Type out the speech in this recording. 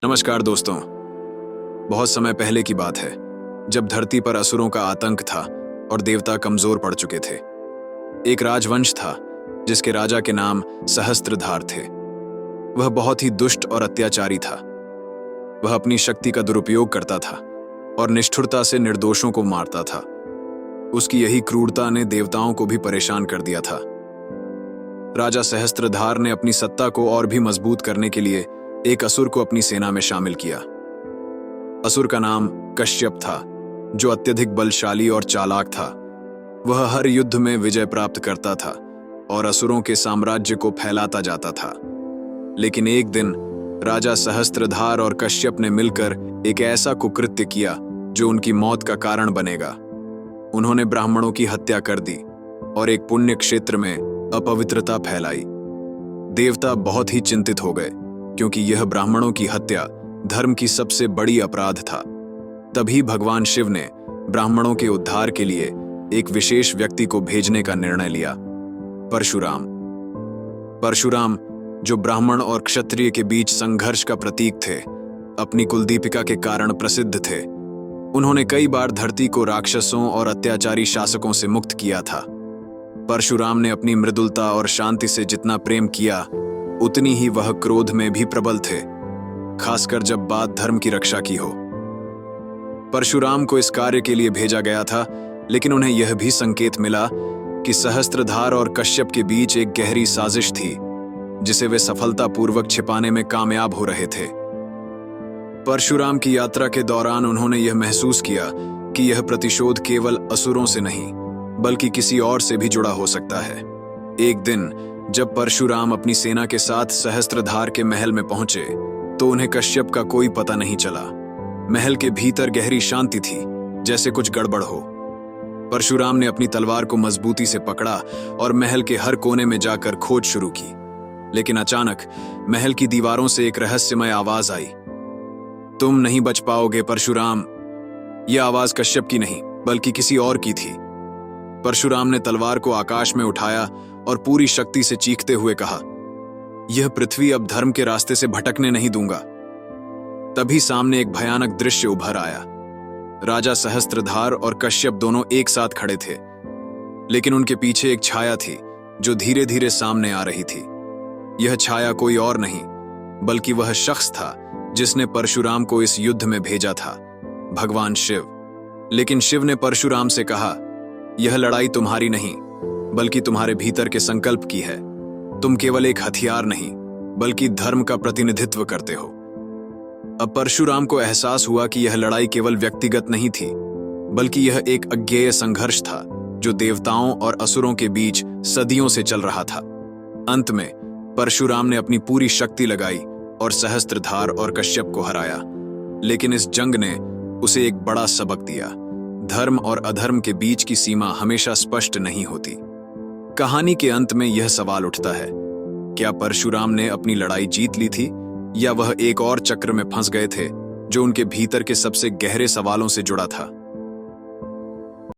नमस्कार दोस्तों। बहुत समय पहले की बात है जब धरती पर असुरों का आतंक था और देवता कमजोर पड़ चुके थे। एक राजवंश था जिसके राजा के नाम सहस्त्रधार थे। वह बहुत ही दुष्ट और अत्याचारी था। वह अपनी शक्ति का दुरुपयोग करता था और निष्ठुरता से निर्दोषों को मारता था। उसकी यही क्रूरता ने देवताओं को भी परेशान कर दिया था। राजा सहस्त्रधार ने अपनी सत्ता को और भी मजबूत करने के लिए एक असुर को अपनी सेना में शामिल किया। असुर का नाम कश्यप था, जो अत्यधिक बलशाली और चालाक था। वह हर युद्ध में विजय प्राप्त करता था और असुरों के साम्राज्य को फैलाता जाता था। लेकिन एक दिन राजा सहस्त्रधार और कश्यप ने मिलकर एक ऐसा कुकृत्य किया जो उनकी मौत का कारण बनेगा। उन्होंने ब्राह्मणों की हत्या कर दी और एक पुण्य क्षेत्र में अपवित्रता फैलाई। देवता बहुत ही चिंतित हो गए, क्योंकि यह ब्राह्मणों की हत्या धर्म की सबसे बड़ी अपराध था। तभी भगवान शिव ने ब्राह्मणों के उद्धार के लिए एक विशेष व्यक्ति को भेजने का निर्णय लिया, परशुराम। परशुराम, जो ब्राह्मण और क्षत्रिय के बीच संघर्ष का प्रतीक थे, अपनी कुलदीपिका के कारण प्रसिद्ध थे। उन्होंने कई बार धरती को राक्षसों और अत्याचारी शासकों से मुक्त किया था। परशुराम ने अपनी मृदुलता और शांति से जितना प्रेम किया, उतनी ही वह क्रोध में भी प्रबल थे, खासकर जब बात धर्म की रक्षा की हो। परशुराम को इस कार्य के लिए भेजा गया था, लेकिन उन्हें यह भी संकेत मिला कि सहस्त्रधार और कश्यप के बीच एक गहरी साजिश थी, जिसे वे सफलतापूर्वक छिपाने में कामयाब हो रहे थे। परशुराम की यात्रा के दौरान उन्होंने यह महसूस किया कि यह प्रतिशोध केवल असुरों से नहीं, बल्कि किसी और से भी जुड़ा हो सकता है। एक दिन जब परशुराम अपनी सेना के साथ सहस्त्रधार के महल में पहुंचे, तो उन्हें कश्यप का कोई पता नहीं चला। महल के भीतर गहरी शांति थी, जैसे कुछ गड़बड़ हो। परशुराम ने अपनी तलवार को मजबूती से पकड़ा और महल के हर कोने में जाकर खोज शुरू की। लेकिन अचानक महल की दीवारों से एक रहस्यमय आवाज आई, तुम नहीं बच पाओगे परशुराम। यह आवाज कश्यप की नहीं, बल्कि किसी और की थी। परशुराम ने तलवार को आकाश में उठाया और पूरी शक्ति से चीखते हुए कहा, यह पृथ्वी अब धर्म के रास्ते से भटकने नहीं दूंगा। तभी सामने एक भयानक दृश्य उभर आया। राजा सहस्त्रधार और कश्यप दोनों एक साथ खड़े थे, लेकिन उनके पीछे एक छाया थी जो धीरे धीरे सामने आ रही थी। यह छाया कोई और नहीं, बल्कि वह शख्स था जिसने परशुराम को इस युद्ध में भेजा था, भगवान शिव। लेकिन शिव ने परशुराम से कहा, यह लड़ाई तुम्हारी नहीं, बल्कि तुम्हारे भीतर के संकल्प की है। तुम केवल एक हथियार नहीं, बल्कि धर्म का प्रतिनिधित्व करते हो। अब परशुराम को एहसास हुआ कि यह लड़ाई केवल व्यक्तिगत नहीं थी, बल्कि यह एक अज्ञेय संघर्ष था जो देवताओं और असुरों के बीच सदियों से चल रहा था। अंत में परशुराम ने अपनी पूरी शक्ति लगाई और सहस्त्रधार और कश्यप को हराया। लेकिन इस जंग ने उसे एक बड़ा सबक दिया, धर्म और अधर्म के बीच की सीमा हमेशा स्पष्ट नहीं होती। कहानी के अंत में यह सवाल उठता है, क्या परशुराम ने अपनी लड़ाई जीत ली थी, या वह एक और चक्र में फंस गए थे जो उनके भीतर के सबसे गहरे सवालों से जुड़ा था।